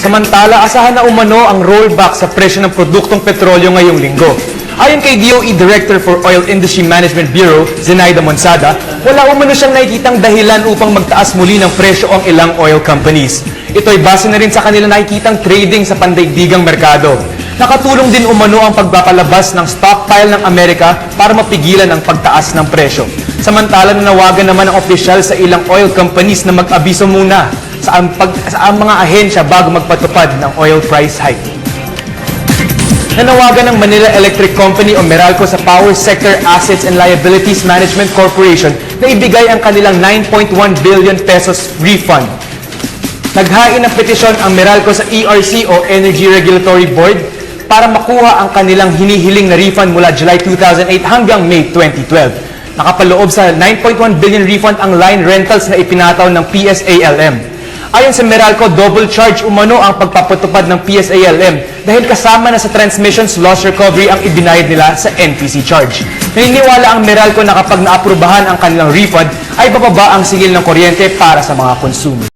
Samantala, asahan na umano ang rollback sa presyo ng produktong petrolyo ngayong linggo. Ayon kay DOE Director for Oil Industry Management Bureau, Zenaida Monsada, wala umano siyang nakikitang dahilan upang magtaas muli ng presyo ang ilang oil companies. Ito'y base na rin sa kanila nakikitang trading sa pandaigdigang merkado. Nakatulong din umano ang pagpapalabas ng stockpile ng Amerika para mapigilan ang pagtaas ng presyo. Samantala, nanawagan naman ang opisyal sa ilang oil companies na mag-abiso muna sa mga ahensya bago magpatupad ng oil price hike. Nanawagan ng Manila Electric Company o Meralco sa Power Sector Assets and Liabilities Management Corporation na ibigay ang kanilang 9.1 billion pesos refund. Naghain ng petisyon ang Meralco sa ERC o Energy Regulatory Board para makuha ang kanilang hinihiling na refund mula July 2008 hanggang May 2012. Nakapaloob sa 9.1 billion refund ang line rentals na ipinataw ng PSALM. Ayon sa Meralco, double charge umano ang pagpapatupad ng PSALM dahil kasama na sa transmissions loss recovery ang ibinayad nila sa NTC charge. Naniniwala ang Meralco na kapag naaprubahan ang kanilang refund ay bababa ang singil ng kuryente para sa mga consumer.